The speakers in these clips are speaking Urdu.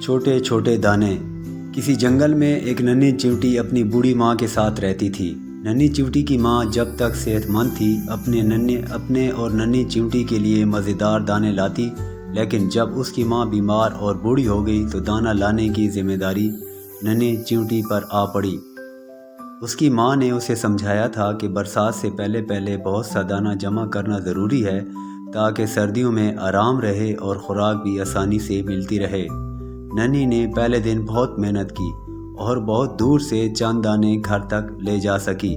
چھوٹے چھوٹے دانے۔ کسی جنگل میں ایک ننھی چیونٹی اپنی بوڑھی ماں کے ساتھ رہتی تھی۔ ننھی چیونٹی کی ماں جب تک صحت مند تھی اپنے اور ننھی چیونٹی کے لیے مزیدار دانے لاتی، لیکن جب اس کی ماں بیمار اور بوڑھی ہو گئی تو دانہ لانے کی ذمہ داری ننھی چیونٹی پر آ پڑی۔ اس کی ماں نے اسے سمجھایا تھا کہ برسات سے پہلے بہت سا دانہ جمع کرنا ضروری ہے تاکہ سردیوں میں آرام رہے اور خوراک بھی آسانی سے ملتی رہے۔ ننھی نے پہلے دن بہت محنت کی اور بہت دور سے چند دانے گھر تک لے جا سکی،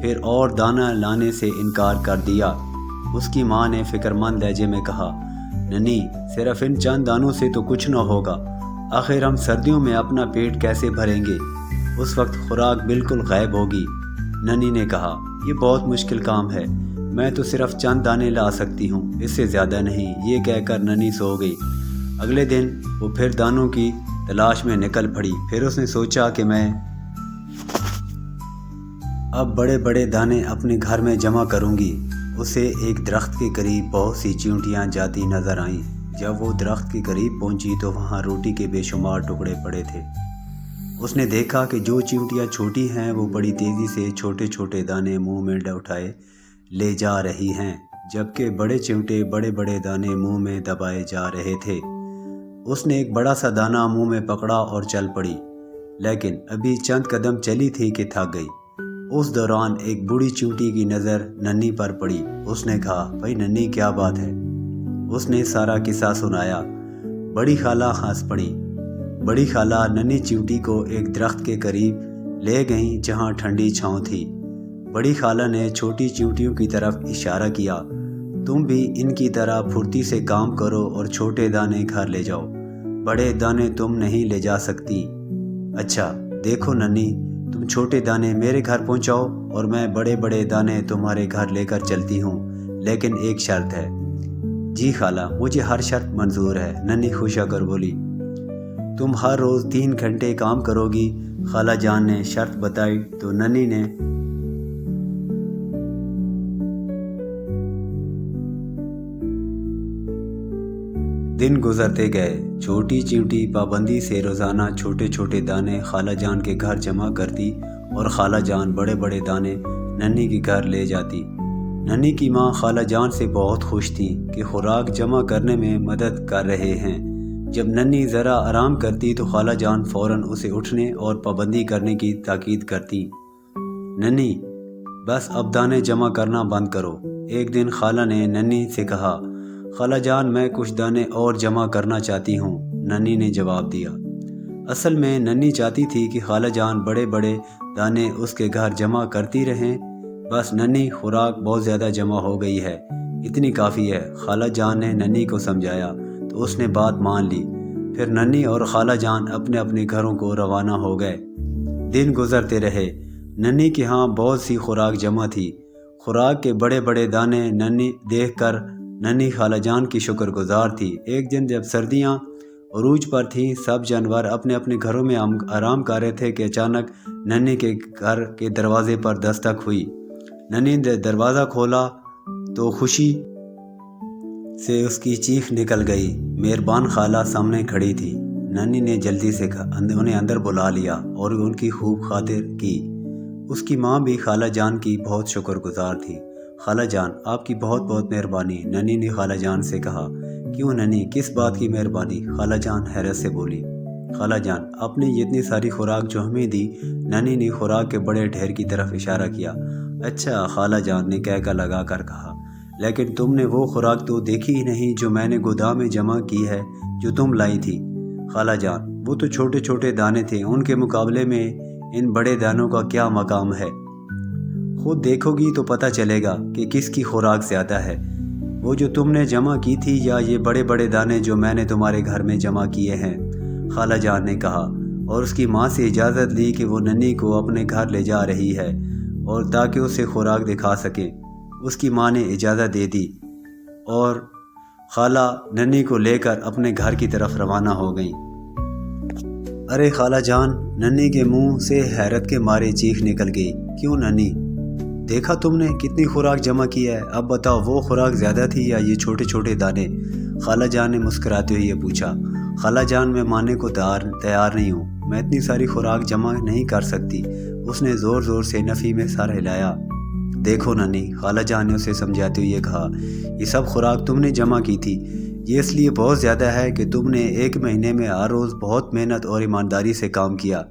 پھر اور دانہ لانے سے انکار کر دیا۔ اس کی ماں نے فکر مند لہجے میں کہا، ننھی، صرف ان چند دانوں سے تو کچھ نہ ہوگا، آخر ہم سردیوں میں اپنا پیٹ کیسے بھریں گے؟ اس وقت خوراک بالکل غائب ہوگی۔ ننھی نے کہا، یہ بہت مشکل کام ہے، میں تو صرف چند دانے لا سکتی ہوں، اس سے زیادہ نہیں۔ یہ کہہ کر ننھی سو گئی۔ اگلے دن وہ پھر دانوں کی تلاش میں نکل پڑی۔ پھر اس نے سوچا کہ میں اب بڑے بڑے دانے اپنے گھر میں جمع کروں گی۔ اسے ایک درخت کے قریب بہت سی چیونٹیاں جاتی نظر آئیں۔ جب وہ درخت کے قریب پہنچی تو وہاں روٹی کے بے شمار ٹکڑے پڑے تھے۔ اس نے دیکھا کہ جو چیونٹیاں چھوٹی ہیں وہ بڑی تیزی سے چھوٹے چھوٹے دانے منہ میں اٹھائے لے جا رہی ہیں، جبکہ بڑے چیونٹے بڑے بڑے دانے منہ میں دبائے جا رہے تھے۔ اس نے ایک بڑا سا دانہ منہ میں پکڑا اور چل پڑی، لیکن ابھی چند قدم چلی تھی کہ تھک گئی۔ اس دوران ایک بوڑھی چیونٹی کی نظر ننھی پر پڑی۔ اس نے کہا، بھائی ننھی، کیا بات ہے؟ اس نے سارا قصہ سنایا۔ بڑی خالہ ہنس پڑی۔ بڑی خالہ ننھی چیونٹی کو ایک درخت کے قریب لے گئیں جہاں ٹھنڈی چھاؤں تھی۔ بڑی خالہ نے چھوٹی چیونٹیوں کی طرف اشارہ کیا، تم بھی ان کی طرح پھرتی سے کام کرو اور چھوٹے دانے گھر لے جاؤ، بڑے دانے تم نہیں لے جا سکتی۔ اچھا دیکھو ننھی، تم چھوٹے دانے میرے گھر پہنچاؤ اور میں بڑے بڑے دانے تمہارے گھر لے کر چلتی ہوں، لیکن ایک شرط ہے۔ جی خالہ، مجھے ہر شرط منظور ہے، ننھی خوش ہو کر بولی۔ تم ہر روز 3 گھنٹے کام کرو گی۔ خالہ جان نے شرط بتائی تو ننھی نے دن گزرتے گئے۔ چھوٹی چیونٹی پابندی سے روزانہ چھوٹے چھوٹے دانے خالہ جان کے گھر جمع کرتی اور خالہ جان بڑے بڑے دانے ننھی کے گھر لے جاتی۔ ننھی کی ماں خالہ جان سے بہت خوش تھی کہ خوراک جمع کرنے میں مدد کر رہے ہیں۔ جب ننھی ذرا آرام کرتی تو خالہ جان فوراً اسے اٹھنے اور پابندی کرنے کی تاکید کرتی۔ ننھی، بس اب دانے جمع کرنا بند کرو۔ ایک دن خالہ نے ننھی سے کہا، خالہ جان، میں کچھ دانے اور جمع کرنا چاہتی ہوں۔ ننھی نے جواب دیا، اصل میں ننھی چاہتی تھی کہ خالہ جان بڑے بڑے دانے اس کے گھر جمع کرتی رہیں، بس ننھی، خوراک بہت زیادہ جمع ہو گئی ہے، اتنی کافی ہے۔ خالہ جان نے ننھی کو سمجھایا تو اس نے بات مان لی۔ پھر ننھی اور خالہ جان اپنے اپنے گھروں کو روانہ ہو گئے۔ دن گزرتے رہے۔ ننھی کے ہاں بہت سی خوراک جمع تھی۔ خوراک کے بڑے بڑے دانے ننھی دیکھ کر ننھی خالہ جان کی شکر گزار تھی۔ ایک دن جب سردیاں عروج پر تھیں، سب جانور اپنے اپنے گھروں میں آرام کر رہے تھے کہ اچانک ننھی کے گھر کے دروازے پر دستک ہوئی۔ ننھی نے دروازہ کھولا تو خوشی سے اس کی چیخ نکل گئی۔ مہربان خالہ سامنے کھڑی تھی۔ ننھی نے جلدی سے انہیں اندر بلا لیا اور ان کی خوب خاطر کی۔ اس کی ماں بھی خالہ جان کی بہت شکر گزار تھی۔ خالہ جان، آپ کی بہت بہت مہربانی، ننھی نے خالہ جان سے کہا۔ کیوں ننھی، کس بات کی مہربانی؟ خالہ جان حیرت سے بولی۔ خالہ جان، آپ نے اتنی ساری خوراک جو ہمیں دی، ننھی نے خوراک کے بڑے ڈھیر کی طرف اشارہ کیا۔ اچھا، خالہ جان نے کہہ لگا کر کہا، لیکن تم نے وہ خوراک تو دیکھی ہی نہیں جو میں نے گودام میں جمع کی ہے، جو تم لائی تھی۔ خالہ جان، وہ تو چھوٹے چھوٹے دانے تھے، ان کے مقابلے میں ان بڑے دانوں کا کیا مقام ہے؟ خود دیکھو گی تو پتہ چلے گا کہ کس کی خوراک زیادہ ہے، وہ جو تم نے جمع کی تھی یا یہ بڑے بڑے دانے جو میں نے تمہارے گھر میں جمع کیے ہیں؟ خالہ جان نے کہا اور اس کی ماں سے اجازت لی کہ وہ ننھی کو اپنے گھر لے جا رہی ہے اور تاکہ اسے خوراک دکھا سکے۔ اس کی ماں نے اجازت دے دی اور خالہ ننھی کو لے کر اپنے گھر کی طرف روانہ ہو گئیں۔ ارے خالہ جان، ننھی کے منہ سے حیرت کے مارے چیخ نکل گئی۔ کیوں ننھی، دیکھا تم نے کتنی خوراک جمع کی ہے، اب بتاؤ وہ خوراک زیادہ تھی یا یہ چھوٹے چھوٹے دانے؟ خالہ جان نے مسکراتے ہوئے پوچھا۔ خالہ جان میں ماننے کو تیار نہیں ہوں، میں اتنی ساری خوراک جمع نہیں کر سکتی۔ اس نے زور زور سے نفی میں سر ہلایا۔ دیکھو ننھی، خالہ جان نے اسے سمجھاتے ہوئے کہا، یہ سب خوراک تم نے جمع کی تھی، یہ اس لیے بہت زیادہ ہے کہ تم نے 1 مہینے میں ہر روز بہت محنت اور ایمانداری سے کام کیا۔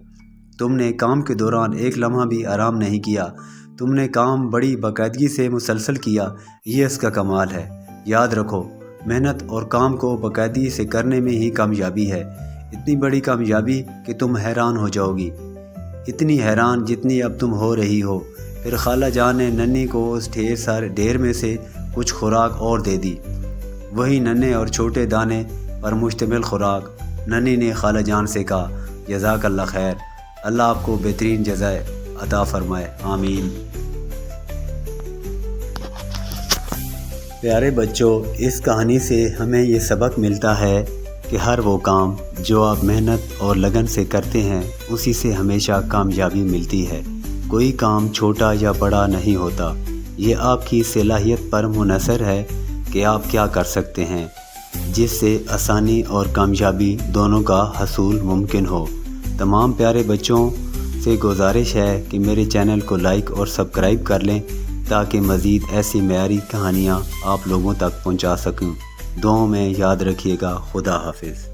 تم نے کام کے دوران ایک لمحہ بھی آرام نہیں کیا، تم نے کام بڑی باقاعدگی سے مسلسل کیا، یہ اس کا کمال ہے۔ یاد رکھو، محنت اور کام کو باقاعدگی سے کرنے میں ہی کامیابی ہے، اتنی بڑی کامیابی کہ تم حیران ہو جاؤ گی، اتنی حیران جتنی اب تم ہو رہی ہو۔ پھر خالہ جان نے ننھی کو اس ڈھیر میں سے کچھ خوراک اور دے دی، وہی ننھے اور چھوٹے دانے پر مشتمل خوراک۔ ننھی نے خالہ جان سے کہا، جزاک اللہ خیر، اللہ آپ کو بہترین جزائے عطا فرمائے، آمین۔ پیارے بچوں، اس کہانی سے ہمیں یہ سبق ملتا ہے کہ ہر وہ کام جو آپ محنت اور لگن سے کرتے ہیں اسی سے ہمیشہ کامیابی ملتی ہے۔ کوئی کام چھوٹا یا بڑا نہیں ہوتا، یہ آپ کی صلاحیت پر منحصر ہے کہ آپ کیا کر سکتے ہیں جس سے آسانی اور کامیابی دونوں کا حصول ممکن ہو۔ تمام پیارے بچوں سے گزارش ہے کہ میرے چینل کو لائک اور سبسکرائب کر لیں تاکہ مزید ایسی معیاری کہانیاں آپ لوگوں تک پہنچا سکوں۔ دعاؤں میں یاد رکھیے گا۔ خدا حافظ۔